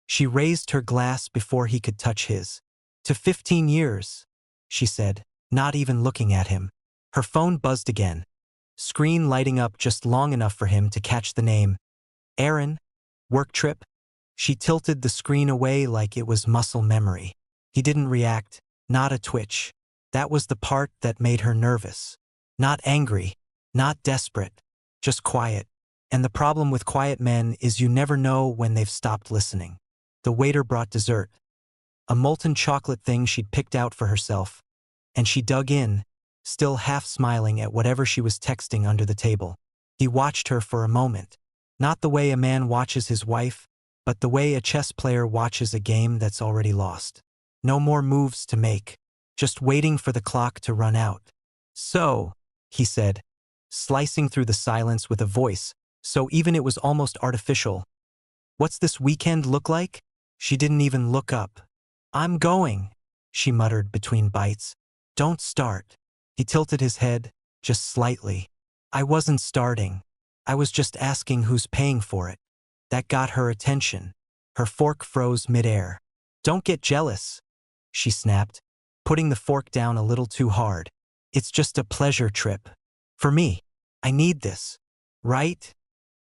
She raised her glass before he could touch his. "To 15 years," she said, not even looking at him. Her phone buzzed again, screen lighting up just long enough for him to catch the name. "Aaron? Work trip?" She tilted the screen away like it was muscle memory. He didn't react, not a twitch. That was the part that made her nervous. Not angry, not desperate, just quiet. And the problem with quiet men is you never know when they've stopped listening. The waiter brought dessert, a molten chocolate thing she'd picked out for herself, and she dug in, still half smiling at whatever she was texting under the table. He watched her for a moment, not the way a man watches his wife, but the way a chess player watches a game that's already lost. No more moves to make, just waiting for the clock to run out. "So," he said, slicing through the silence with a voice, so even it was almost artificial. "What's this weekend look like?" She didn't even look up. "I'm going," she muttered between bites. "Don't start." He tilted his head, just slightly. "I wasn't starting. I was just asking who's paying for it." That got her attention. Her fork froze midair. "Don't get jealous," she snapped, putting the fork down a little too hard. "It's just a pleasure trip. For me. I need this. Right?"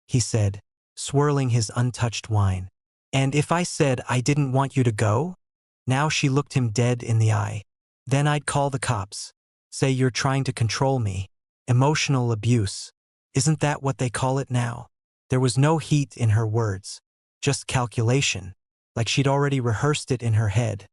he said, swirling his untouched wine. "And if I said I didn't want you to go?" Now she looked him dead in the eye. "Then I'd call the cops. Say you're trying to control me. Emotional abuse. Isn't that what they call it now?" There was no heat in her words, just calculation, like she'd already rehearsed it in her head.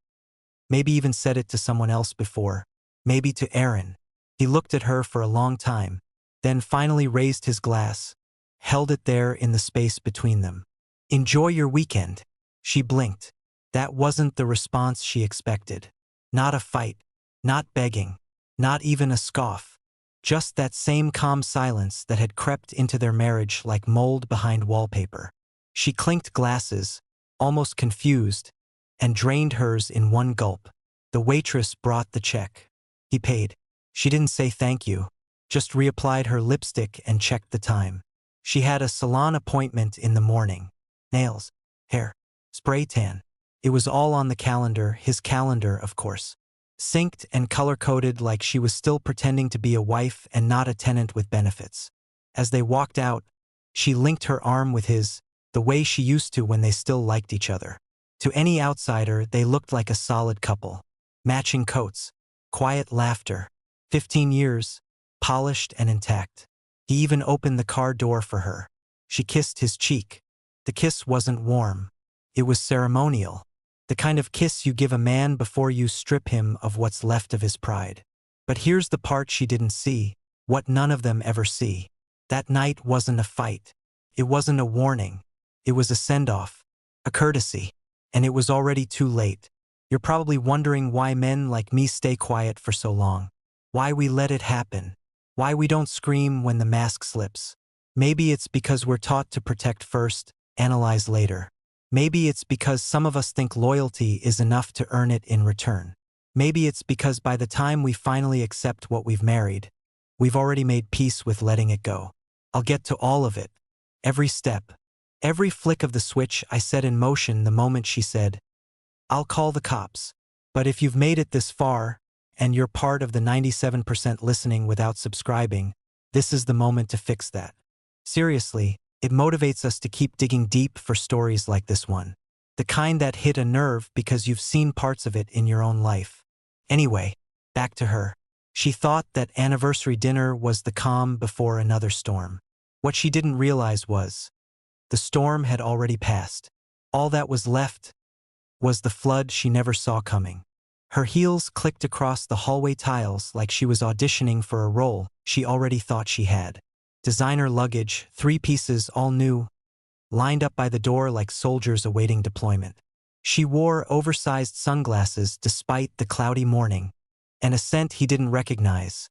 Maybe even said it to someone else before, maybe to Aaron. He looked at her for a long time, then finally raised his glass, held it there in the space between them. "Enjoy your weekend." She blinked. That wasn't the response she expected. Not a fight, not begging, not even a scoff. Just that same calm silence that had crept into their marriage like mold behind wallpaper. She clinked glasses, almost confused, and drained hers in one gulp. The waitress brought the check. He paid. She didn't say thank you, just reapplied her lipstick and checked the time. She had a salon appointment in the morning. Nails, hair, spray tan. It was all on the calendar, his calendar, of course. Synced and color-coded like she was still pretending to be a wife and not a tenant with benefits. As they walked out, she linked her arm with his, the way she used to when they still liked each other. To any outsider, they looked like a solid couple. Matching coats, quiet laughter. 15 years, polished and intact. He even opened the car door for her. She kissed his cheek. The kiss wasn't warm. It was ceremonial. The kind of kiss you give a man before you strip him of what's left of his pride. But here's the part she didn't see, what none of them ever see. That night wasn't a fight. It wasn't a warning. It was a send-off, a courtesy. And it was already too late. You're probably wondering why men like me stay quiet for so long. Why we let it happen. Why we don't scream when the mask slips. Maybe it's because we're taught to protect first, analyze later. Maybe it's because some of us think loyalty is enough to earn it in return. Maybe it's because by the time we finally accept what we've married, we've already made peace with letting it go. I'll get to all of it. Every step. Every flick of the switch I set in motion the moment she said, "I'll call the cops." But if you've made it this far, and you're part of the 97% listening without subscribing, this is the moment to fix that. Seriously, it motivates us to keep digging deep for stories like this one. The kind that hit a nerve because you've seen parts of it in your own life. Anyway, back to her. She thought that anniversary dinner was the calm before another storm. What she didn't realize was, the storm had already passed. All that was left was the flood she never saw coming. Her heels clicked across the hallway tiles like she was auditioning for a role she already thought she had. Designer luggage, 3 pieces, all new, lined up by the door like soldiers awaiting deployment. She wore oversized sunglasses despite the cloudy morning, and a scent he didn't recognize.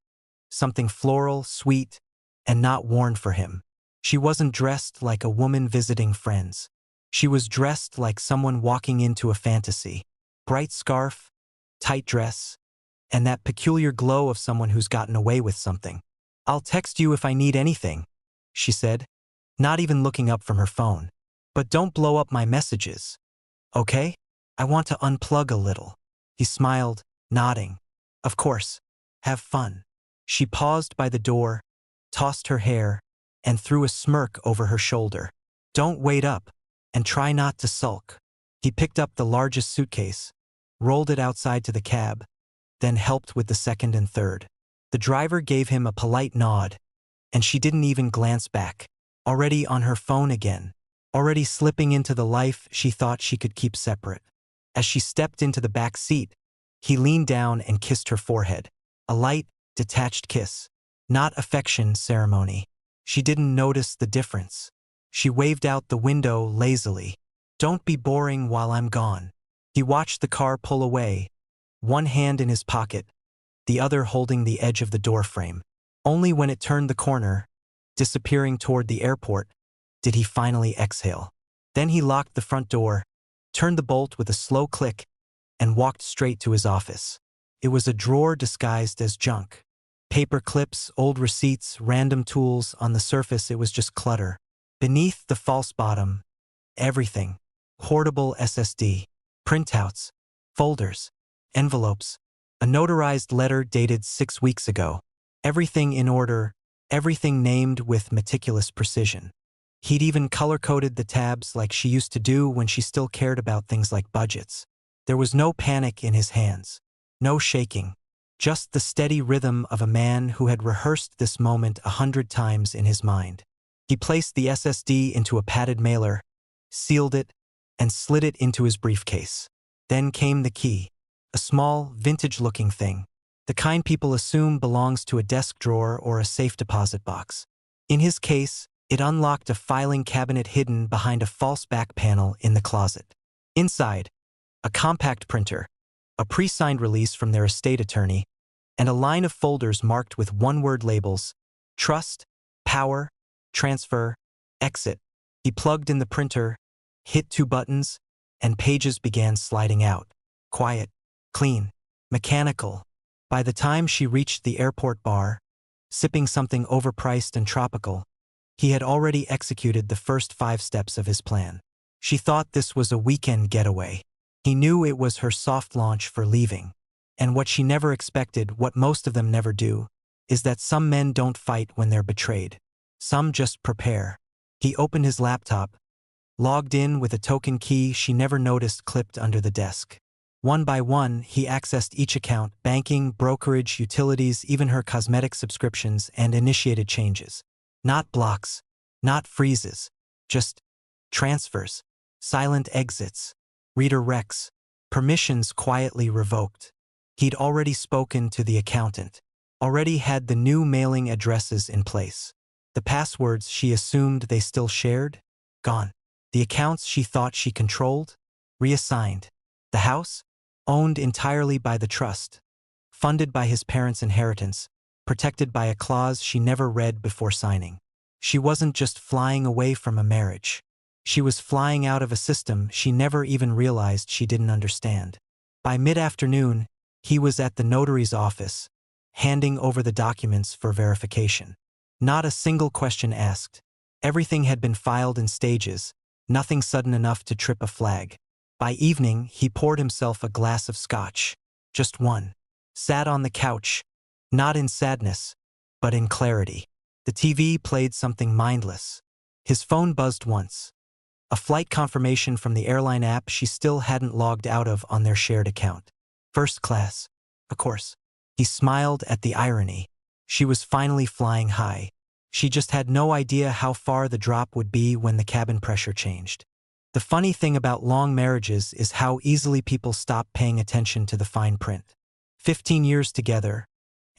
Something floral, sweet, and not worn for him. She wasn't dressed like a woman visiting friends. She was dressed like someone walking into a fantasy. Bright scarf, tight dress, and that peculiar glow of someone who's gotten away with something. "I'll text you if I need anything," she said, not even looking up from her phone. "But don't blow up my messages." Okay? I want to unplug a little. He smiled, nodding. Of course. Have fun. She paused by the door, tossed her hair, and threw a smirk over her shoulder. Don't wait up, and try not to sulk. He picked up the largest suitcase, rolled it outside to the cab, then helped with the second and third. The driver gave him a polite nod, and she didn't even glance back. Already on her phone again. Already slipping into the life she thought she could keep separate. As she stepped into the back seat, he leaned down and kissed her forehead. A light, detached kiss. Not affection ceremony. She didn't notice the difference. She waved out the window lazily. Don't be boring while I'm gone. He watched the car pull away, one hand in his pocket, the other holding the edge of the doorframe. Only when it turned the corner, disappearing toward the airport, did he finally exhale. Then he locked the front door, turned the bolt with a slow click, and walked straight to his office. It was a drawer disguised as junk. Paper clips, old receipts, random tools. On the surface it was just clutter. Beneath the false bottom, everything. Portable SSD, printouts, folders, envelopes, a notarized letter dated 6 weeks ago. Everything in order, everything named with meticulous precision. He'd even color-coded the tabs like she used to do when she still cared about things like budgets. There was no panic in his hands, no shaking, just the steady rhythm of a man who had rehearsed this moment 100 times in his mind. He placed the SSD into a padded mailer, sealed it, and slid it into his briefcase. Then came the key, a small, vintage-looking thing, the kind people assume belongs to a desk drawer or a safe deposit box. In his case, it unlocked a filing cabinet hidden behind a false back panel in the closet. Inside, a compact printer, a pre-signed release from their estate attorney, and a line of folders marked with one-word labels: trust, power, transfer, exit. He plugged in the printer, hit 2 buttons, and pages began sliding out. Quiet, clean, mechanical. By the time she reached the airport bar, sipping something overpriced and tropical, he had already executed the first 5 steps of his plan. She thought this was a weekend getaway. He knew it was her soft launch for leaving. And what she never expected, what most of them never do, is that some men don't fight when they're betrayed. Some just prepare. He opened his laptop, logged in with a token key she never noticed clipped under the desk. One by one, he accessed each account: banking, brokerage, utilities, even her cosmetic subscriptions, and initiated changes. Not blocks, not freezes, just transfers, silent exits, redirects, permissions quietly revoked. He'd already spoken to the accountant, already had the new mailing addresses in place. The passwords she assumed they still shared? Gone. The accounts she thought she controlled? Reassigned. The house? Owned entirely by the trust. Funded by his parents' inheritance, protected by a clause she never read before signing. She wasn't just flying away from a marriage. She was flying out of a system she never even realized she didn't understand. By mid-afternoon, he was at the notary's office, handing over the documents for verification. Not a single question asked. Everything had been filed in stages, nothing sudden enough to trip a flag. By evening, he poured himself a glass of scotch. Just one. Sat on the couch, not in sadness, but in clarity. The TV played something mindless. His phone buzzed once. A flight confirmation from the airline app she still hadn't logged out of on their shared account. First class, of course. He smiled at the irony. She was finally flying high. She just had no idea how far the drop would be when the cabin pressure changed. The funny thing about long marriages is how easily people stop paying attention to the fine print. 15 years together,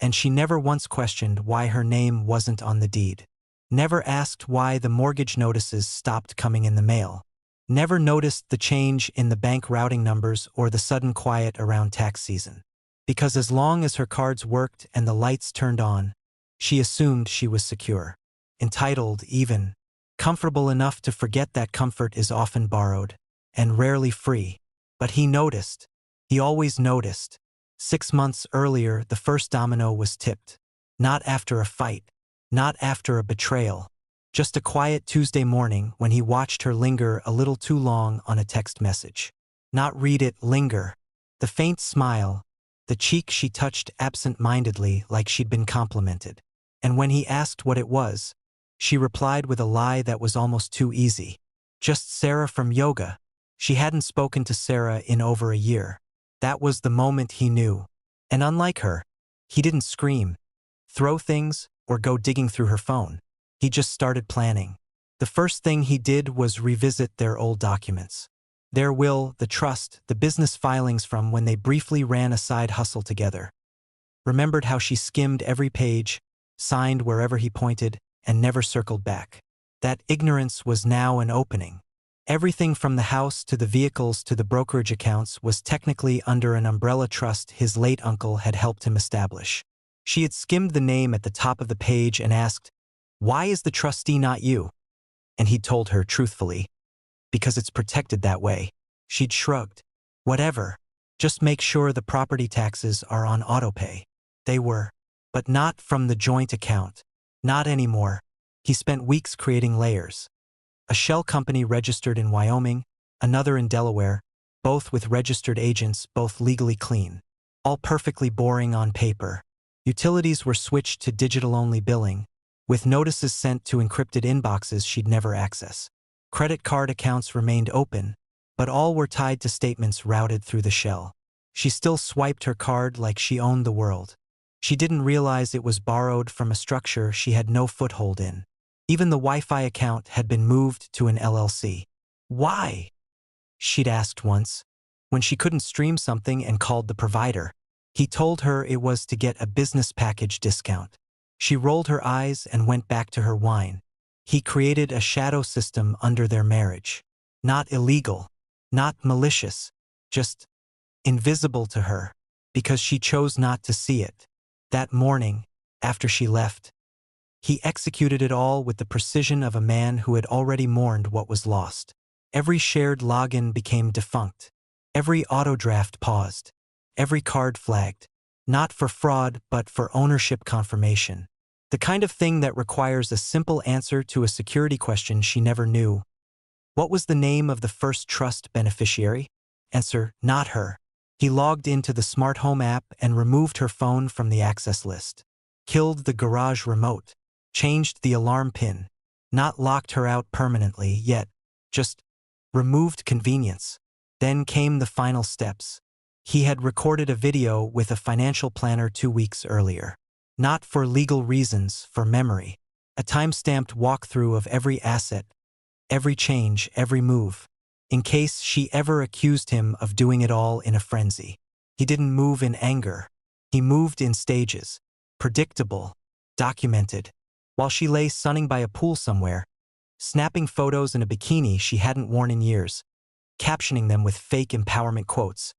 and she never once questioned why her name wasn't on the deed. Never asked why the mortgage notices stopped coming in the mail. Never noticed the change in the bank routing numbers or the sudden quiet around tax season. Because as long as her cards worked and the lights turned on, she assumed she was secure. Entitled, even. Comfortable enough to forget that comfort is often borrowed, and rarely free. But he noticed. He always noticed. 6 months earlier, the first domino was tipped. Not after a fight. Not after a betrayal. Just a quiet Tuesday morning when he watched her linger a little too long on a text message. Not read it, linger. The faint smile, the cheek she touched absent-mindedly like she'd been complimented. And when he asked what it was, she replied with a lie that was almost too easy. Just Sarah from yoga. She hadn't spoken to Sarah in over a year. That was the moment he knew. And unlike her, he didn't scream, throw things, or go digging through her phone. He just started planning. The first thing he did was revisit their old documents. Their will, the trust, the business filings from when they briefly ran a side hustle together. Remembered how she skimmed every page, signed wherever he pointed, and never circled back. That ignorance was now an opening. Everything from the house to the vehicles to the brokerage accounts was technically under an umbrella trust his late uncle had helped him establish. She had skimmed the name at the top of the page and asked, "Why is the trustee not you?" And he'd told her truthfully, "Because it's protected that way." She'd shrugged. "Whatever. Just make sure the property taxes are on autopay." They were. But not from the joint account. Not anymore. He spent weeks creating layers. A shell company registered in Wyoming, another in Delaware, both with registered agents, both legally clean. All perfectly boring on paper. Utilities were switched to digital-only billing, with notices sent to encrypted inboxes she'd never access. Credit card accounts remained open, but all were tied to statements routed through the shell. She still swiped her card like she owned the world. She didn't realize it was borrowed from a structure she had no foothold in. Even the Wi-Fi account had been moved to an LLC. "Why?" she'd asked once, when she couldn't stream something and called the provider. He told her it was to get a business package discount. She rolled her eyes and went back to her wine. He created a shadow system under their marriage. Not illegal, not malicious, just invisible to her, because she chose not to see it. That morning, after she left, he executed it all with the precision of a man who had already mourned what was lost. Every shared login became defunct. Every autodraft paused. Every card flagged. Not for fraud, but for ownership confirmation. The kind of thing that requires a simple answer to a security question she never knew. What was the name of the first trust beneficiary? Answer, not her. He logged into the smart home app and removed her phone from the access list. Killed the garage remote. Changed the alarm pin. Not locked her out permanently, yet just removed convenience. Then came the final steps. He had recorded a video with a financial planner 2 weeks earlier. Not for legal reasons, for memory. A time-stamped walkthrough of every asset, every change, every move, in case she ever accused him of doing it all in a frenzy. He didn't move in anger. He moved in stages. Predictable. Documented. While she lay sunning by a pool somewhere, snapping photos in a bikini she hadn't worn in years, captioning them with fake empowerment quotes,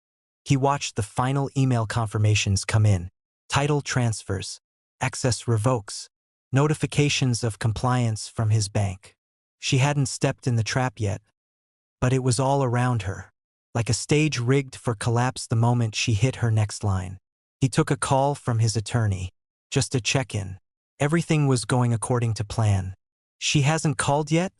he watched the final email confirmations come in. Title transfers. Access revokes. Notifications of compliance from his bank. She hadn't stepped in the trap yet, but it was all around her, like a stage rigged for collapse the moment she hit her next line. He took a call from his attorney. Just a check-in. Everything was going according to plan. "She hasn't called yet?"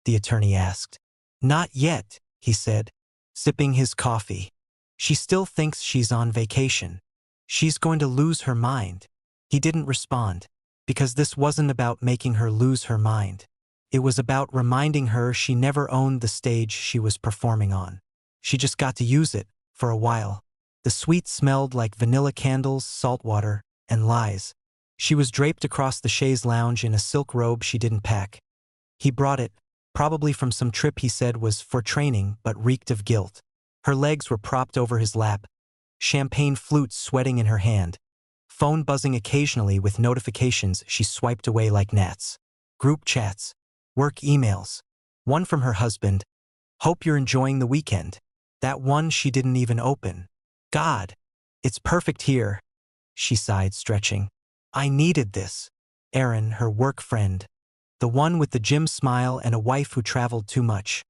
the attorney asked. "Not yet," he said, sipping his coffee. "She still thinks she's on vacation. She's going to lose her mind." He didn't respond, because this wasn't about making her lose her mind. It was about reminding her she never owned the stage she was performing on. She just got to use it, for a while. The suite smelled like vanilla candles, salt water, and lies. She was draped across the chaise lounge in a silk robe she didn't pack. He brought it, probably from some trip he said was for training but reeked of guilt. Her legs were propped over his lap, champagne flute sweating in her hand, phone buzzing occasionally with notifications she swiped away like gnats. Group chats, work emails, one from her husband, "Hope you're enjoying the weekend." That one she didn't even open. "God, it's perfect here," she sighed, stretching. "I needed this." Aaron, her work friend, the one with the gym smile and a wife who traveled too much,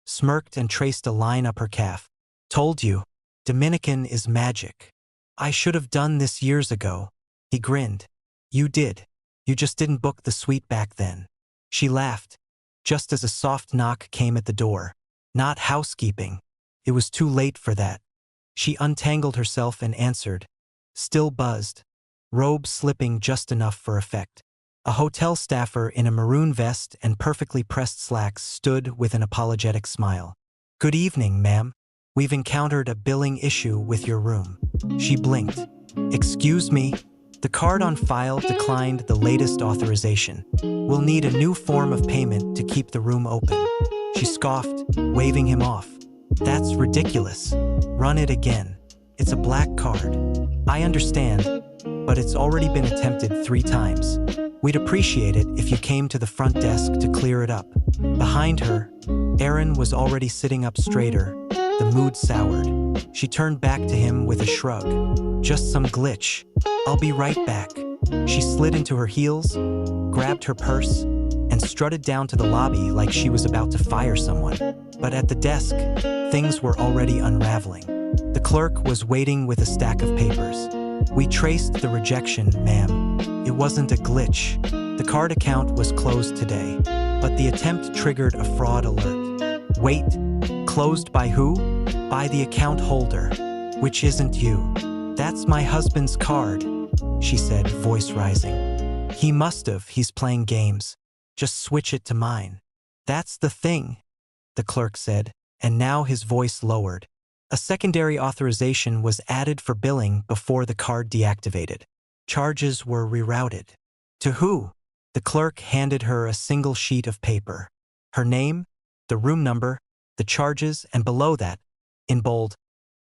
smirked and traced a line up her calf. "Told you, Dominican is magic. I should have done this years ago." He grinned. "You did. You just didn't book the suite back then." She laughed, just as a soft knock came at the door. Not housekeeping. It was too late for that. She untangled herself and answered, still buzzed, robe slipping just enough for effect. A hotel staffer in a maroon vest and perfectly pressed slacks stood with an apologetic smile. Good evening, ma'am. We've encountered a billing issue with your room. She blinked. Excuse me? The card on file declined the latest authorization. We'll need a new form of payment to keep the room open. She scoffed, waving him off. That's ridiculous. Run it again. It's a black card. I understand, but it's already been attempted 3 times. We'd appreciate it if you came to the front desk to clear it up. Behind her, Erin was already sitting up straighter, the mood soured. She turned back to him with a shrug. Just some glitch. I'll be right back. She slid into her heels, grabbed her purse, and strutted down to the lobby like she was about to fire someone. But at the desk, things were already unraveling. The clerk was waiting with a stack of papers. We traced the rejection, ma'am. It wasn't a glitch. The card account was closed today, but the attempt triggered a fraud alert. Wait, closed by who? By the account holder, which isn't you. That's my husband's card, she said, voice rising. He must have, he's playing games. Just switch it to mine. That's the thing, the clerk said, and now his voice lowered. A secondary authorization was added for billing before the card deactivated. Charges were rerouted. To who? The clerk handed her a single sheet of paper. Her name, the room number, the charges, and below that, in bold,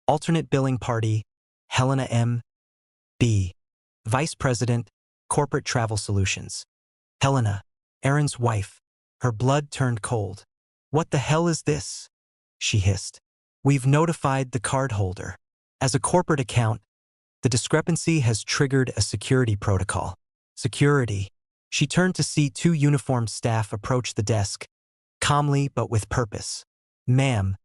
alternate billing party, Helena M. B. Vice President, Corporate Travel Solutions. Helena, Erin's wife. Her blood turned cold. What the hell is this? She hissed. We've notified the cardholder. As a corporate account, the discrepancy has triggered a security protocol. Security. She turned to see 2 uniformed staff approach the desk, calmly but with purpose. Ma'am,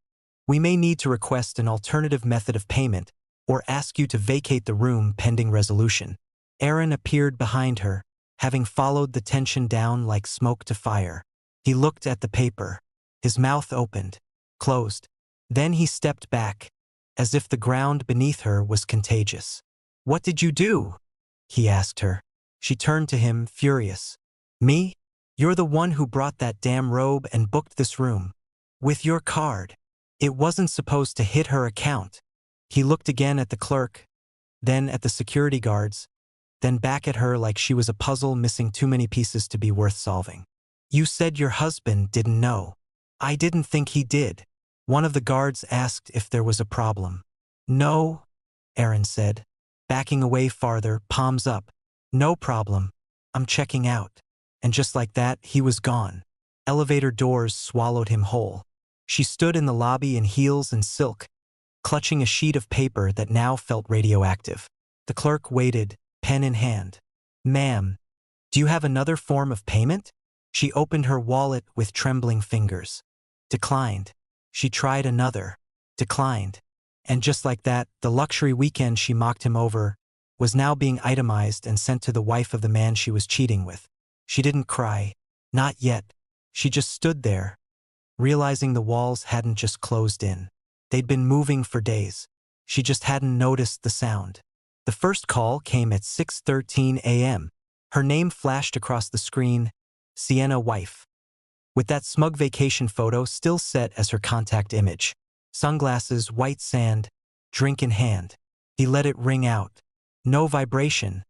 we may need to request an alternative method of payment or ask you to vacate the room pending resolution. Erin appeared behind her, having followed the tension down like smoke to fire. He looked at the paper. His mouth opened, closed. Then he stepped back, as if the ground beneath her was contagious. What did you do? He asked her. She turned to him, furious. Me? You're the one who brought that damn robe and booked this room. With your card. It wasn't supposed to hit her account. He looked again at the clerk, then at the security guards, then back at her like she was a puzzle missing too many pieces to be worth solving. You said your husband didn't know. I didn't think he did. One of the guards asked if there was a problem. No, Erin said, backing away farther, palms up. No problem. I'm checking out. And just like that, he was gone. Elevator doors swallowed him whole. She stood in the lobby in heels and silk, clutching a sheet of paper that now felt radioactive. The clerk waited, pen in hand. Ma'am, do you have another form of payment? She opened her wallet with trembling fingers. Declined. She tried another. Declined. And just like that, the luxury weekend she mocked him over was now being itemized and sent to the wife of the man she was cheating with. She didn't cry. Not yet. She just stood there, realizing the walls hadn't just closed in. They'd been moving for days. She just hadn't noticed the sound. The first call came at 6:13 a.m. Her name flashed across the screen, Sienna Wife. With that smug vacation photo still set as her contact image. Sunglasses, white sand, drink in hand. He let it ring out. No vibration,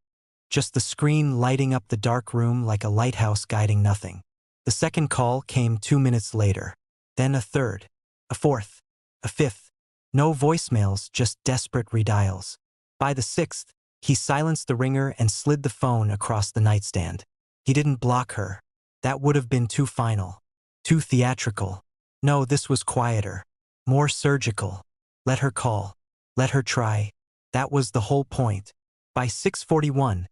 just the screen lighting up the dark room like a lighthouse guiding nothing. The second call came 2 minutes later. Then a third, a fourth, a fifth. No voicemails, just desperate redials. By the 6th, he silenced the ringer and slid the phone across the nightstand. He didn't block her. That would have been too final, too theatrical. No, this was quieter, more surgical. Let her call. Let her try. That was the whole point. By 6:41,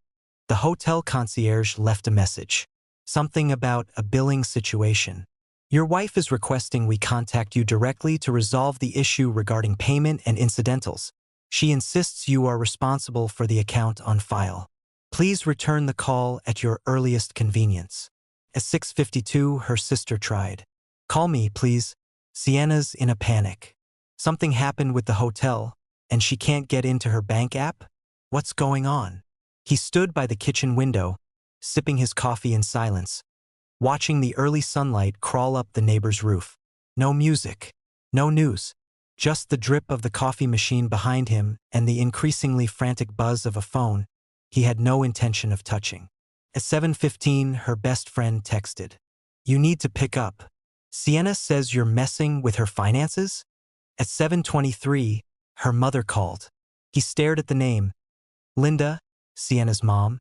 the hotel concierge left a message. Something about a billing situation. Your wife is requesting we contact you directly to resolve the issue regarding payment and incidentals. She insists you are responsible for the account on file. Please return the call at your earliest convenience. At 6:52, her sister tried. Call me, please. Sienna's in a panic. Something happened with the hotel, and she can't get into her bank app? What's going on? He stood by the kitchen window, sipping his coffee in silence, watching the early sunlight crawl up the neighbor's roof. No music, no news, just the drip of the coffee machine behind him and the increasingly frantic buzz of a phone he had no intention of touching. At 7:15, her best friend texted, "You need to pick up. Sienna says you're messing with her finances?" At 7:23, her mother called. He stared at the name, Linda, Sienna's mom,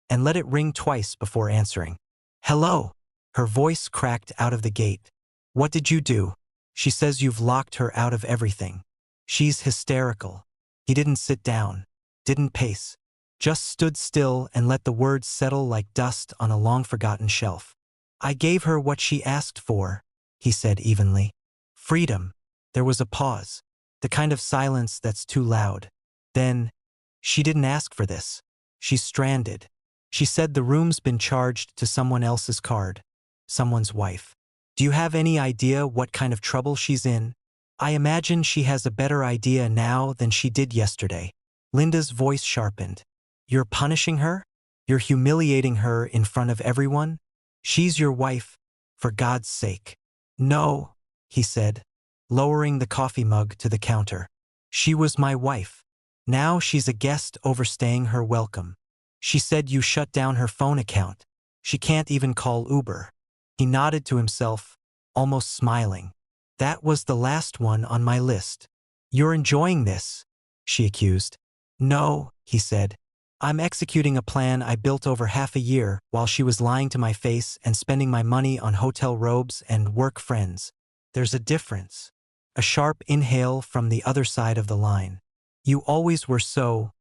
and let it ring twice before answering. "Hello." Her voice cracked out of the gate. "What did you do?" "She says you've locked her out of everything. She's hysterical." He didn't sit down, didn't pace, just stood still and let the words settle like dust on a long-forgotten shelf. "I gave her what she asked for," he said evenly. "Freedom." There was a pause, the kind of silence that's too loud. Then, "She didn't ask for this. She's stranded. She said the room's been charged to someone else's card. Someone's wife. Do you have any idea what kind of trouble she's in? I imagine she has a better idea now than she did yesterday." Linda's voice sharpened. "You're punishing her? You're humiliating her in front of everyone? She's your wife, for God's sake." "No," he said, lowering the coffee mug to the counter. "She was my wife. Now she's a guest overstaying her welcome. She said you shut down her phone account. She can't even call Uber." He nodded to himself, almost smiling. "That was the last one on my list." "You're enjoying this?" she accused. "No," he said. "I'm executing a plan I built over half a year while she was lying to my face and spending my money on hotel robes and work friends. There's a difference." A sharp inhale from the other side of the line. "You always were so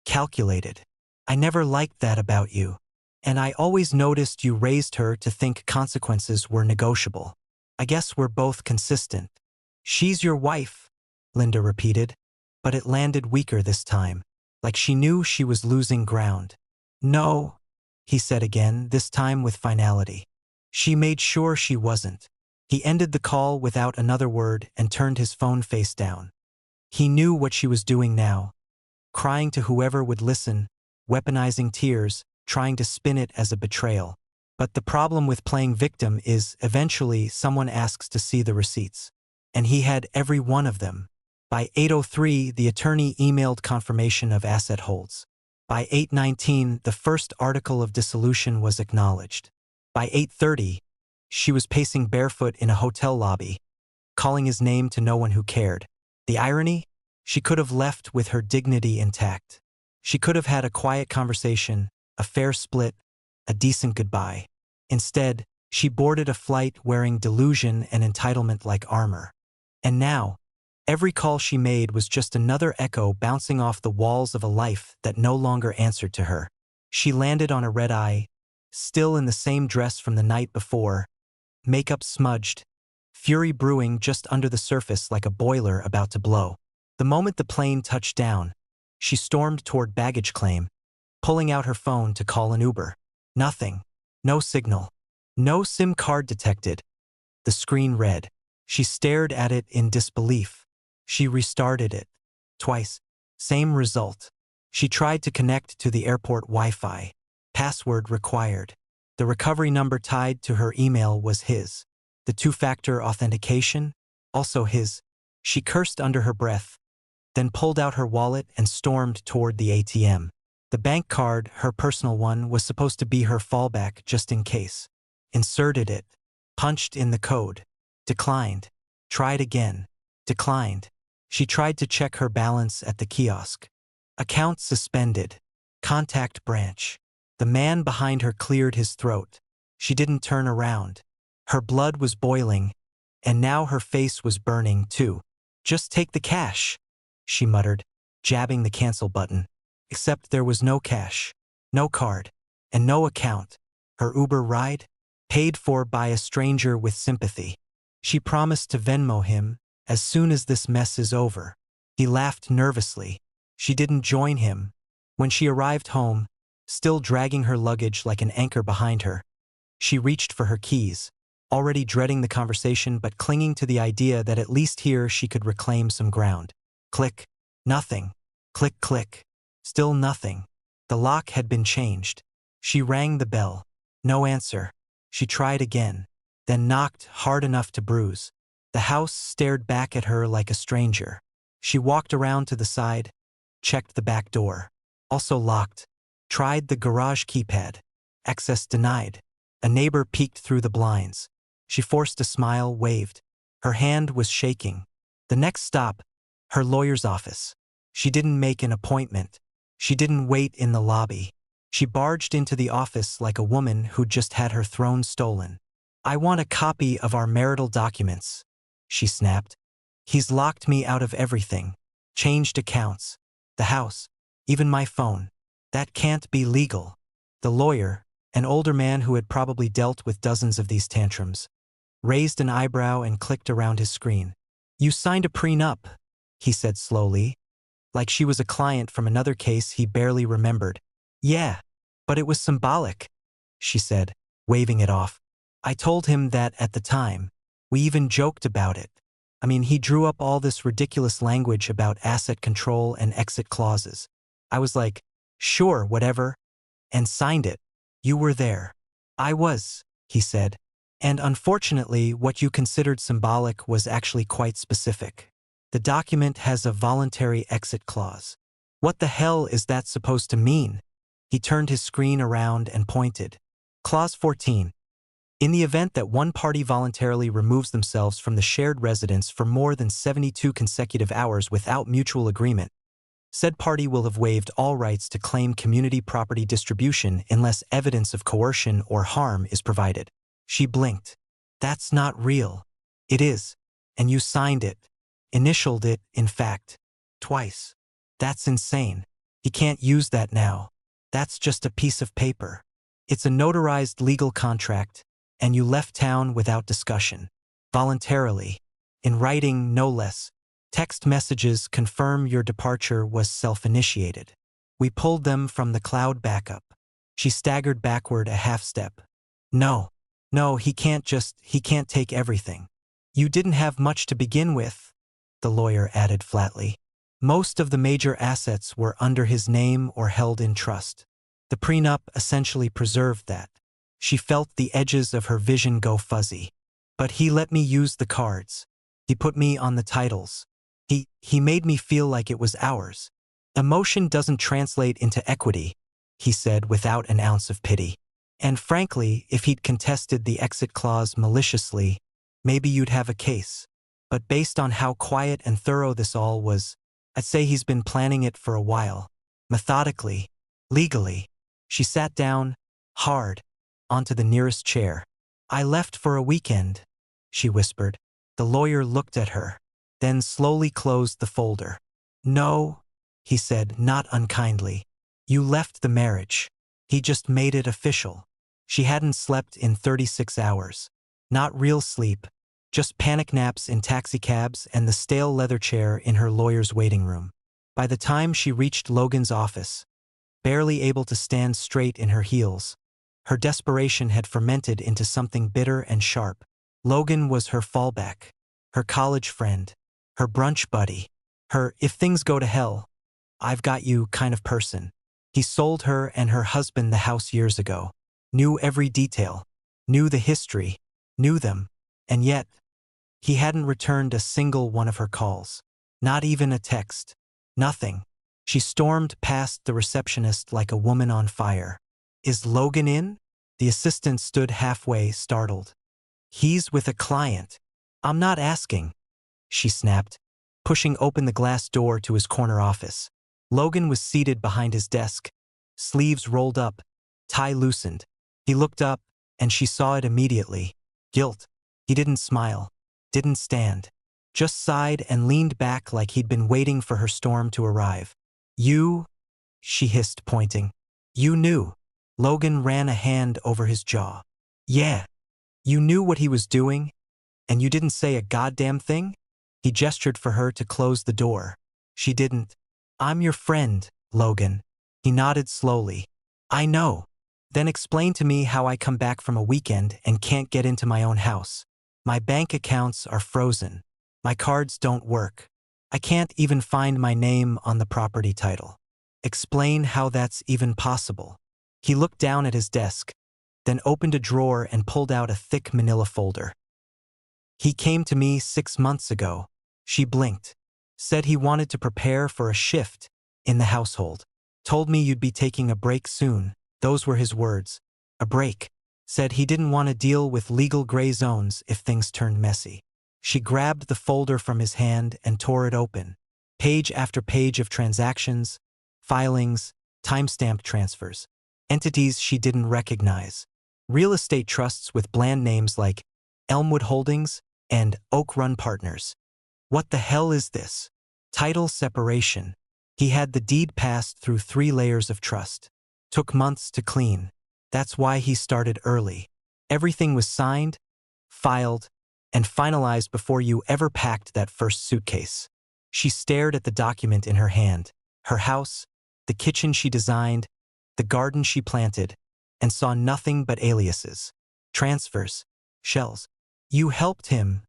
calculated. I never liked that about you. And I always noticed you raised her to think consequences were negotiable. I guess we're both consistent." "She's your wife," Linda repeated, but it landed weaker this time, like she knew she was losing ground. "No," he said again, this time with finality. "She made sure she wasn't." He ended the call without another word and turned his phone face down. He knew what she was doing now, crying to whoever would listen, weaponizing tears, trying to spin it as a betrayal. But the problem with playing victim is eventually someone asks to see the receipts. And he had every one of them. By 8:03, the attorney emailed confirmation of asset holds. By 8:19, the first article of dissolution was acknowledged. By 8:30, she was pacing barefoot in a hotel lobby, calling his name to no one who cared. The irony? She could have left with her dignity intact. She could have had a quiet conversation, a fair split, a decent goodbye. Instead, she boarded a flight wearing delusion and entitlement like armor. And now, every call she made was just another echo bouncing off the walls of a life that no longer answered to her. She landed on a red-eye, still in the same dress from the night before, makeup smudged, fury brewing just under the surface like a boiler about to blow. The moment the plane touched down, she stormed toward baggage claim, pulling out her phone to call an Uber. Nothing. No signal. No SIM card detected. The screen read. She stared at it in disbelief. She restarted it. Twice. Same result. She tried to connect to the airport Wi-Fi. Password required. The recovery number tied to her email was his. The two-factor authentication? Also his. She cursed under her breath, then pulled out her wallet and stormed toward the ATM. The bank card, her personal one, was supposed to be her fallback just in case. Inserted it. Punched in the code. Declined. Tried again. Declined. She tried to check her balance at the kiosk. Account suspended. Contact branch. The man behind her cleared his throat. She didn't turn around. Her blood was boiling, and now her face was burning too. "Just take the cash," she muttered, jabbing the cancel button. Except there was no cash, no card, and no account. Her Uber ride? Paid for by a stranger with sympathy. She promised to Venmo him as soon as this mess is over. He laughed nervously. She didn't join him. When she arrived home, still dragging her luggage like an anchor behind her, she reached for her keys. already dreading the conversation but clinging to the idea that at least here she could reclaim some ground. Click. Nothing. Click, click. Still nothing. The lock had been changed. She rang the bell. No answer. She tried again, then knocked hard enough to bruise. The house stared back at her like a stranger. She walked around to the side, checked the back door. Also locked. Tried the garage keypad. Access denied. A neighbor peeked through the blinds. She forced a smile, waved. Her hand was shaking. The next stop, her lawyer's office. She didn't make an appointment. She didn't wait in the lobby. She barged into the office like a woman who'd just had her throne stolen. "I want a copy of our marital documents," she snapped. "He's locked me out of everything. Changed accounts. The house. Even my phone. That can't be legal." The lawyer, an older man who had probably dealt with dozens of these tantrums, raised an eyebrow and clicked around his screen. "You signed a prenup," he said slowly, like she was a client from another case he barely remembered. "Yeah, but it was symbolic," she said, waving it off. "I told him that at the time. We even joked about it. I mean, he drew up all this ridiculous language about asset control and exit clauses. I was like, sure, whatever, and signed it. You were there." "I was," he said. "And unfortunately, what you considered symbolic was actually quite specific. The document has a voluntary exit clause." "What the hell is that supposed to mean?" He turned his screen around and pointed. Clause 14. In the event that one party voluntarily removes themselves from the shared residence for more than 72 consecutive hours without mutual agreement, said party will have waived all rights to claim community property distribution unless evidence of coercion or harm is provided. She blinked. "That's not real." "It is. And you signed it. Initialed it, in fact. Twice." "That's insane. He can't use that now. That's just a piece of paper. It's a notarized legal contract, and you left town without discussion. Voluntarily. In writing, no less. Text messages confirm your departure was self-initiated. We pulled them from the cloud backup." She staggered backward a half step. No, he can't take everything." "You didn't have much to begin with," the lawyer added flatly. "Most of the major assets were under his name or held in trust. The prenup essentially preserved that." She felt the edges of her vision go fuzzy. "But he let me use the cards. He put me on the titles. He made me feel like it was ours." "Emotion doesn't translate into equity," he said without an ounce of pity. "And frankly, if he'd contested the exit clause maliciously, maybe you'd have a case. But based on how quiet and thorough this all was, I'd say he's been planning it for a while. Methodically. Legally." She sat down, hard, onto the nearest chair. "I left for a weekend," she whispered. The lawyer looked at her, then slowly closed the folder. "No," he said, not unkindly. "You left the marriage. He just made it official." She hadn't slept in 36 hours. Not real sleep, just panic naps in taxicabs and the stale leather chair in her lawyer's waiting room. By the time she reached Logan's office, barely able to stand straight in her heels, her desperation had fermented into something bitter and sharp. Logan was her fallback, her college friend, her brunch buddy, her "if things go to hell, I've got you" kind of person. He sold her and her husband the house years ago, knew every detail, knew the history, knew them, and yet, he hadn't returned a single one of her calls. Not even a text. Nothing. She stormed past the receptionist like a woman on fire. "Is Logan in?" The assistant stood halfway, startled. "He's with a client." "I'm not asking," she snapped, pushing open the glass door to his corner office. Logan was seated behind his desk, sleeves rolled up, tie loosened. He looked up, and she saw it immediately. Guilt. He didn't smile, didn't stand, just sighed and leaned back like he'd been waiting for her storm to arrive. "You," she hissed, pointing. "You knew." Logan ran a hand over his jaw. "Yeah. You knew what he was doing, and you didn't say a goddamn thing?" He gestured for her to close the door. She didn't. "I'm your friend, Logan." He nodded slowly. "I know. Then explain to me how I come back from a weekend and can't get into my own house. My bank accounts are frozen. My cards don't work. I can't even find my name on the property title. Explain how that's even possible. He looked down at his desk, then opened a drawer and pulled out a thick manila folder. He came to me 6 months ago. She blinked. Said he wanted to prepare for a shift in the household. Told me you'd be taking a break soon. Those were his words. A break. Said he didn't want to deal with legal gray zones if things turned messy. She grabbed the folder from his hand and tore it open. Page after page of transactions, filings, timestamped transfers. Entities she didn't recognize. Real estate trusts with bland names like Elmwood Holdings and Oak Run Partners. What the hell is this? Title separation. He had the deed passed through 3 layers of trust. Took months to clean. That's why he started early. Everything was signed, filed, and finalized before you ever packed that first suitcase. She stared at the document in her hand, her house, the kitchen she designed, the garden she planted, and saw nothing but aliases, transfers, shells. You helped him,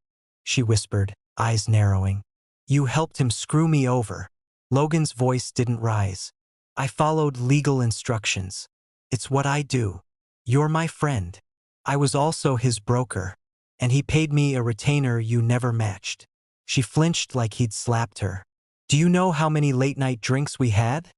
she whispered, eyes narrowing. You helped him screw me over. Logan's voice didn't rise. I followed legal instructions. It's what I do. You're my friend. I was also his broker, and he paid me a retainer you never matched. She flinched like he'd slapped her. Do you know how many late-night drinks we had?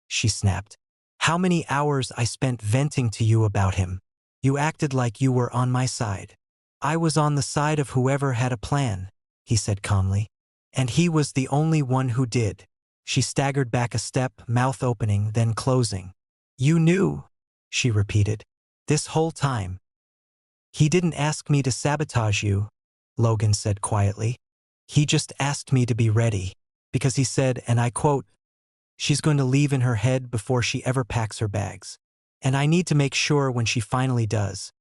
She snapped. How many hours I spent venting to you about him. You acted like you were on my side. I was on the side of whoever had a plan, he said calmly. And he was the only one who did. She staggered back a step, mouth opening, then closing. You knew, she repeated, this whole time. He didn't ask me to sabotage you, Logan said quietly. He just asked me to be ready, because he said, and I quote, she's going to leave in her head before she ever packs her bags. And I need to make sure when she finally does.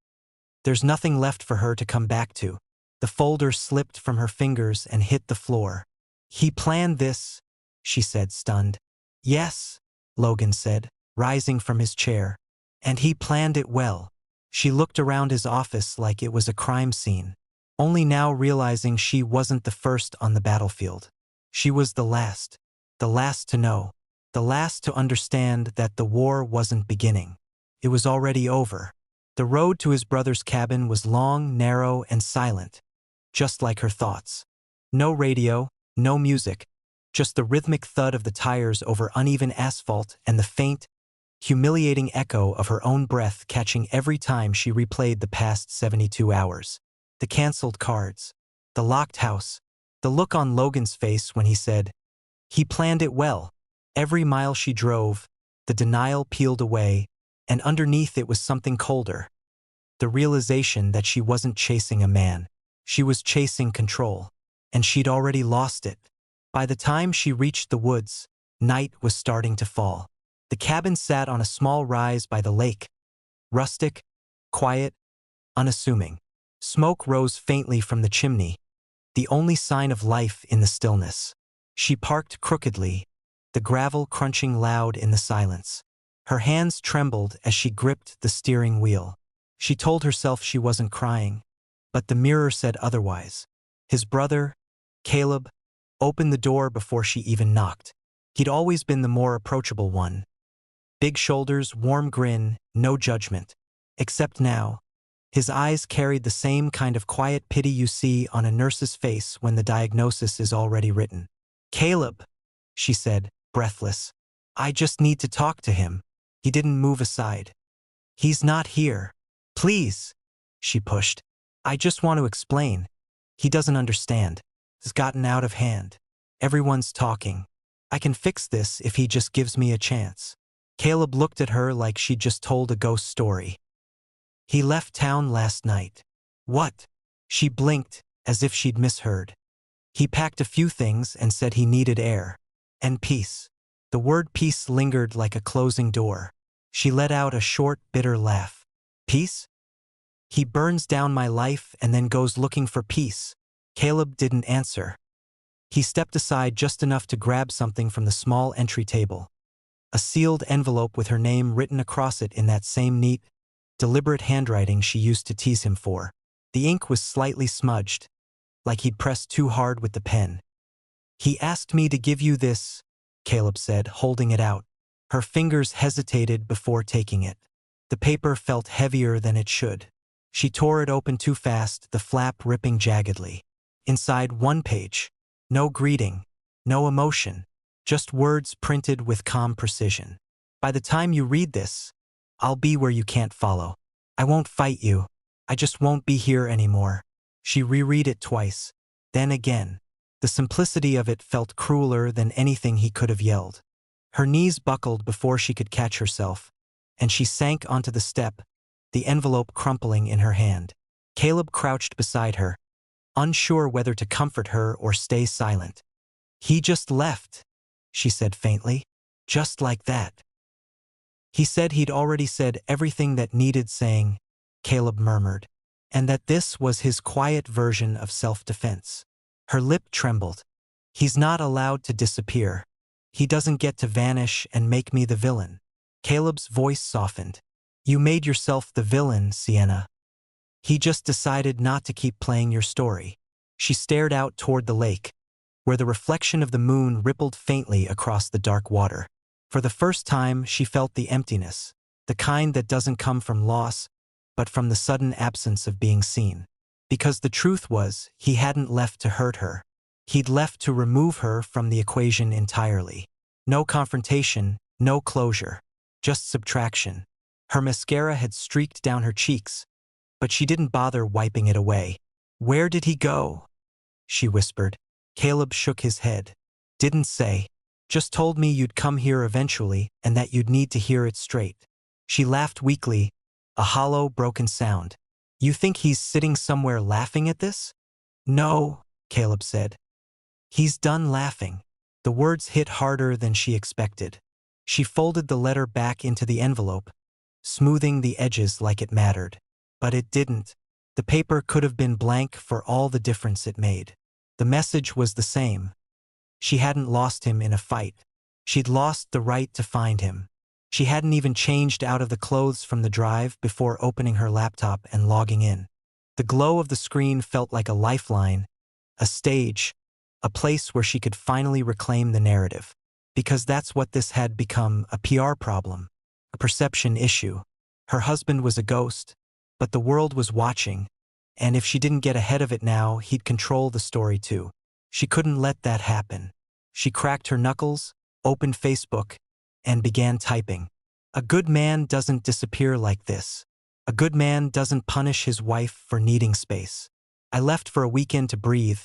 There's nothing left for her to come back to. The folder slipped from her fingers and hit the floor. He planned this, she said, stunned. Yes, Logan said, rising from his chair. And he planned it well. She looked around his office like it was a crime scene, only now realizing she wasn't the first on the battlefield. She was the last to know, the last to understand that the war wasn't beginning. It was already over. The road to his brother's cabin was long, narrow, and silent, just like her thoughts. No radio, no music, just the rhythmic thud of the tires over uneven asphalt and the faint, humiliating echo of her own breath catching every time she replayed the past 72 hours. The canceled cards, the locked house, the look on Logan's face when he said, he planned it well. Every mile she drove, the denial peeled away, and underneath it was something colder. The realization that she wasn't chasing a man. She was chasing control, and she'd already lost it. By the time she reached the woods, night was starting to fall. The cabin sat on a small rise by the lake. Rustic, quiet, unassuming. Smoke rose faintly from the chimney, the only sign of life in the stillness. She parked crookedly, the gravel crunching loud in the silence. Her hands trembled as she gripped the steering wheel. She told herself she wasn't crying, but the mirror said otherwise. His brother, Caleb, opened the door before she even knocked. He'd always been the more approachable one. Big shoulders, warm grin, no judgment. Except now, his eyes carried the same kind of quiet pity you see on a nurse's face when the diagnosis is already written. Caleb, she said, breathless. I just need to talk to him. He didn't move aside. He's not here. Please, she pushed. I just want to explain. He doesn't understand. It's gotten out of hand. Everyone's talking. I can fix this if he just gives me a chance. Caleb looked at her like she'd just told a ghost story. He left town last night. What? She blinked, as if she'd misheard. He packed a few things and said he needed air. And peace. The word peace lingered like a closing door. She let out a short, bitter laugh. Peace? He burns down my life and then goes looking for peace. Caleb didn't answer. He stepped aside just enough to grab something from the small entry table. A sealed envelope with her name written across it in that same neat, deliberate handwriting she used to tease him for. The ink was slightly smudged, like he'd pressed too hard with the pen. "He asked me to give you this," Caleb said, holding it out. Her fingers hesitated before taking it. The paper felt heavier than it should. She tore it open too fast, the flap ripping jaggedly. Inside, one page. No greeting, no emotion, just words printed with calm precision. "By the time you read this, I'll be where you can't follow. I won't fight you. I just won't be here anymore." She reread it twice, then again. The simplicity of it felt crueler than anything he could have yelled. Her knees buckled before she could catch herself, and she sank onto the step, the envelope crumpling in her hand. Caleb crouched beside her, unsure whether to comfort her or stay silent. "He just left," she said faintly. "Just like that." "He said he'd already said everything that needed saying," Caleb murmured, "and that this was his quiet version of self-defense." Her lip trembled. "He's not allowed to disappear. He doesn't get to vanish and make me the villain." Caleb's voice softened. "You made yourself the villain, Sienna. He just decided not to keep playing your story." She stared out toward the lake, where the reflection of the moon rippled faintly across the dark water. For the first time, she felt the emptiness, the kind that doesn't come from loss, but from the sudden absence of being seen. Because the truth was, he hadn't left to hurt her. He'd left to remove her from the equation entirely. No confrontation, no closure, just subtraction. Her mascara had streaked down her cheeks, but she didn't bother wiping it away. "Where did he go?" she whispered. Caleb shook his head. "Didn't say. Just told me you'd come here eventually and that you'd need to hear it straight." She laughed weakly, a hollow, broken sound. "You think he's sitting somewhere laughing at this?" "No," Caleb said. "He's done laughing." The words hit harder than she expected. She folded the letter back into the envelope, smoothing the edges like it mattered. But it didn't. The paper could have been blank for all the difference it made. The message was the same. She hadn't lost him in a fight. She'd lost the right to find him. She hadn't even changed out of the clothes from the drive before opening her laptop and logging in. The glow of the screen felt like a lifeline, a stage, a place where she could finally reclaim the narrative. Because that's what this had become, a PR problem, a perception issue. Her husband was a ghost, but the world was watching, and if she didn't get ahead of it now, he'd control the story too. She couldn't let that happen. She cracked her knuckles, opened Facebook, and began typing. "A good man doesn't disappear like this. A good man doesn't punish his wife for needing space. I left for a weekend to breathe,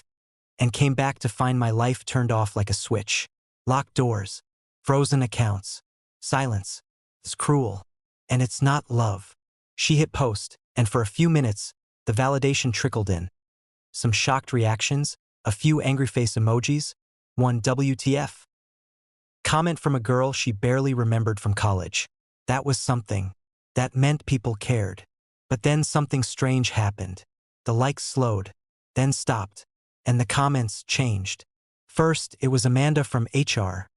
and came back to find my life turned off like a switch. Locked doors, frozen accounts, silence. It's cruel. And it's not love." She hit post, and for a few minutes, the validation trickled in. Some shocked reactions, a few angry face emojis, one WTF comment from a girl she barely remembered from college. That was something. That meant people cared. But then something strange happened. The likes slowed, then stopped, and the comments changed. First, it was Amanda from HR,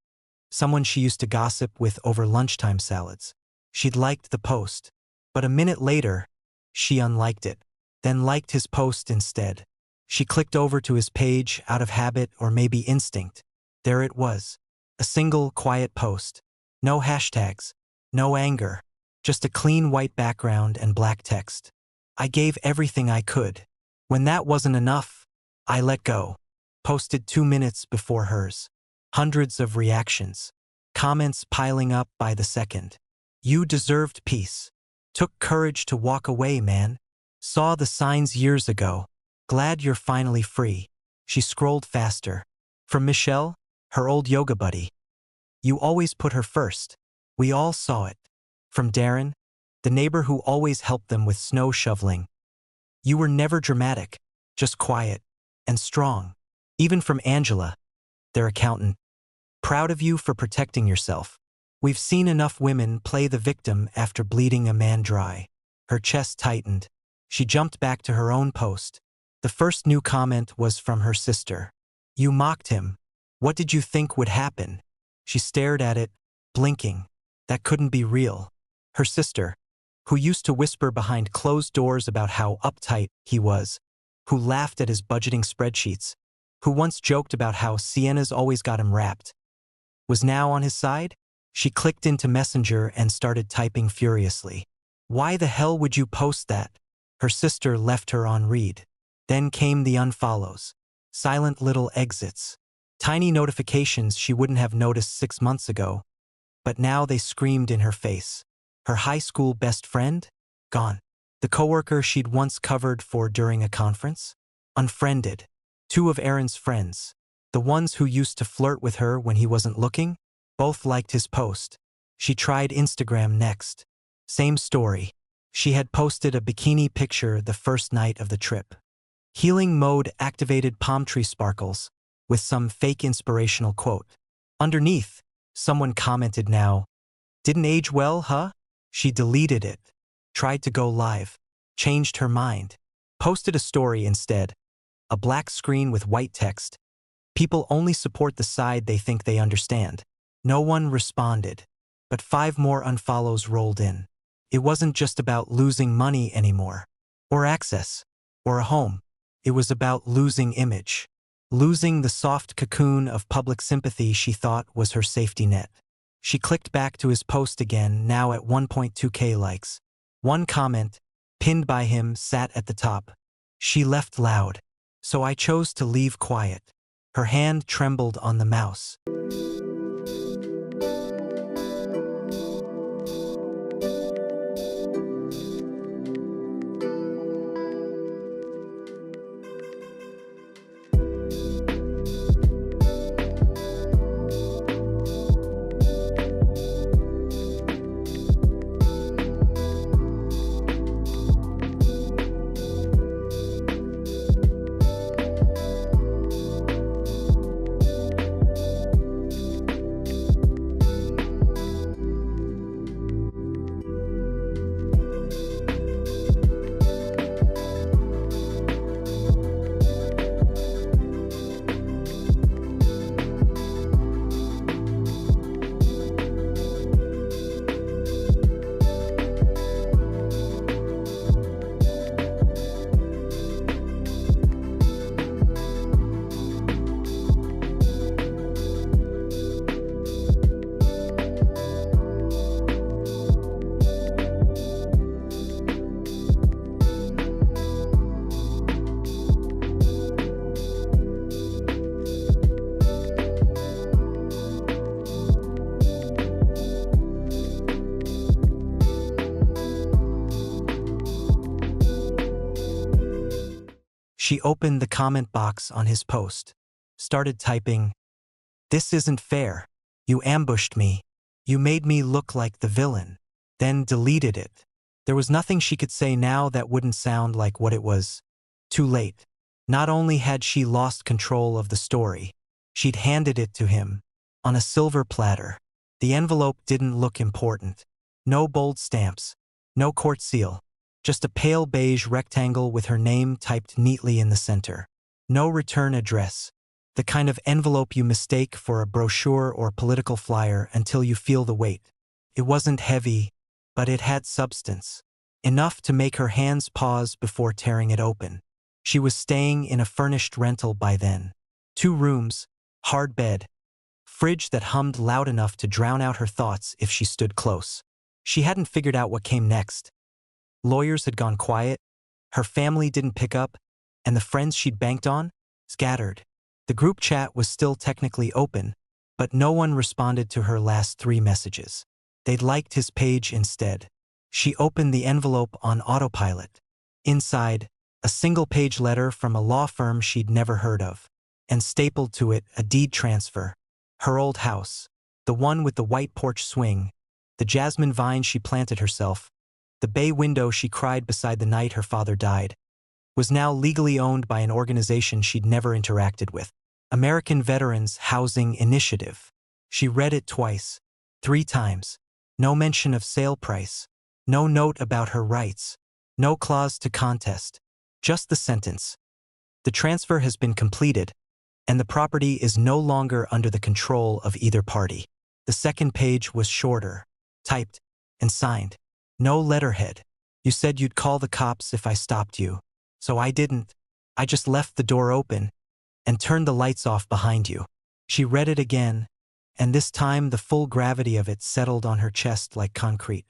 someone she used to gossip with over lunchtime salads. She'd liked the post, but a minute later, she unliked it, then liked his post instead. She clicked over to his page out of habit or maybe instinct. There it was. A single, quiet post. No hashtags. No anger. Just a clean white background and black text. "I gave everything I could. When that wasn't enough, I let go." Posted 2 minutes before hers. Hundreds of reactions. Comments piling up by the second. "You deserved peace. Took courage to walk away, man. Saw the signs years ago. Glad you're finally free." She scrolled faster. From Michelle, her old yoga buddy. "You always put her first. We all saw it." From Darren, the neighbor who always helped them with snow shoveling. "You were never dramatic, just quiet and strong." Even from Angela, their accountant. "Proud of you for protecting yourself. We've seen enough women play the victim after bleeding a man dry." Her chest tightened. She jumped back to her own post. The first new comment was from her sister. "You mocked him. What did you think would happen?" She stared at it, blinking. That couldn't be real. Her sister, who used to whisper behind closed doors about how uptight he was, who laughed at his budgeting spreadsheets, who once joked about how Sienna's always got him wrapped, was now on his side? She clicked into Messenger and started typing furiously. Why the hell would you post that? Her sister left her on read. Then came the unfollows. Silent little exits. Tiny notifications she wouldn't have noticed 6 months ago. But now they screamed in her face. Her high school best friend? Gone. The coworker she'd once covered for during a conference? Unfriended. 2 of Aaron's friends, the ones who used to flirt with her when he wasn't looking, both liked his post. She tried Instagram next. Same story. She had posted a bikini picture the first night of the trip. Healing mode activated palm tree sparkles, with some fake inspirational quote. Underneath, someone commented now, "Didn't age well, huh?" She deleted it, tried to go live, changed her mind, posted a story instead, a black screen with white text. People only support the side they think they understand. No one responded, but 5 more unfollows rolled in. It wasn't just about losing money anymore, or access, or a home. It was about losing image, losing the soft cocoon of public sympathy she thought was her safety net. She clicked back to his post again, now at 1.2K likes. One comment, pinned by him, sat at the top. She left loud, so I chose to leave quiet. Her hand trembled on the mouse. She opened the comment box on his post, started typing, "This isn't fair. You ambushed me. You made me look like the villain." Then deleted it. There was nothing she could say now that wouldn't sound like what it was. Too late. Not only had she lost control of the story, she'd handed it to him, on a silver platter. The envelope didn't look important. No bold stamps, no court seal. Just a pale beige rectangle with her name typed neatly in the center. No return address. The kind of envelope you mistake for a brochure or political flyer until you feel the weight. It wasn't heavy, but it had substance. Enough to make her hands pause before tearing it open. She was staying in a furnished rental by then. 2 rooms, hard bed, fridge that hummed loud enough to drown out her thoughts if she stood close. She hadn't figured out what came next. Lawyers had gone quiet, her family didn't pick up, and the friends she'd banked on, scattered. The group chat was still technically open, but no one responded to her last 3 messages. They'd liked his page instead. She opened the envelope on autopilot. Inside, a single-page letter from a law firm she'd never heard of, and stapled to it a deed transfer. Her old house, the one with the white porch swing, the jasmine vine she planted herself, the bay window she cried beside the night her father died, was now legally owned by an organization she'd never interacted with. American Veterans Housing Initiative. She read it twice, 3 times. No mention of sale price. No note about her rights. No clause to contest. Just the sentence. The transfer has been completed, and the property is no longer under the control of either party. The second page was shorter, typed, and signed. No letterhead. You said you'd call the cops if I stopped you. So I didn't. I just left the door open and turned the lights off behind you. She read it again, and this time the full gravity of it settled on her chest like concrete.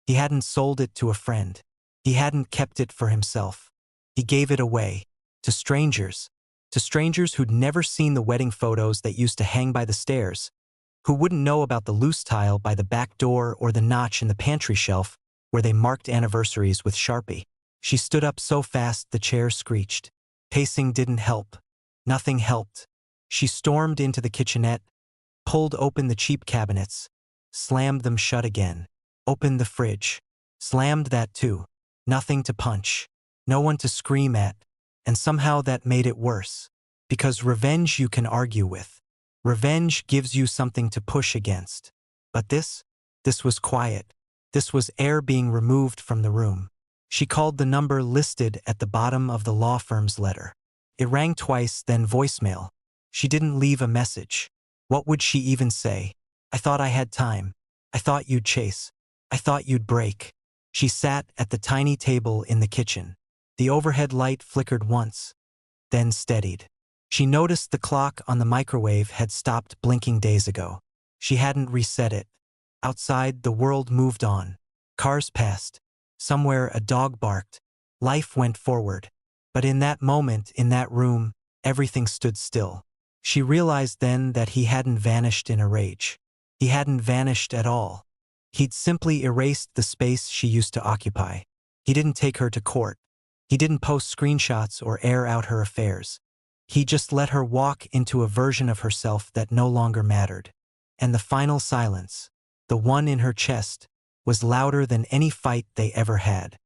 He hadn't sold it to a friend. He hadn't kept it for himself. He gave it away. To strangers. To strangers who'd never seen the wedding photos that used to hang by the stairs, who wouldn't know about the loose tile by the back door or the notch in the pantry shelf where they marked anniversaries with Sharpie. She stood up so fast the chair screeched. Pacing didn't help. Nothing helped. She stormed into the kitchenette, pulled open the cheap cabinets, slammed them shut again, opened the fridge, slammed that too. Nothing to punch, no one to scream at, and somehow that made it worse. Because revenge you can argue with. Revenge gives you something to push against. But this was quiet. This was air being removed from the room. She called the number listed at the bottom of the law firm's letter. It rang twice, then voicemail. She didn't leave a message. What would she even say? I thought I had time. I thought you'd chase. I thought you'd break. She sat at the tiny table in the kitchen. The overhead light flickered once, then steadied. She noticed the clock on the microwave had stopped blinking days ago. She hadn't reset it. Outside, the world moved on. Cars passed. Somewhere a dog barked. Life went forward. But in that moment, in that room, everything stood still. She realized then that he hadn't vanished in a rage. He hadn't vanished at all. He'd simply erased the space she used to occupy. He didn't take her to court. He didn't post screenshots or air out her affairs. He just let her walk into a version of herself that no longer mattered. And the final silence, the one in her chest, was louder than any fight they ever had.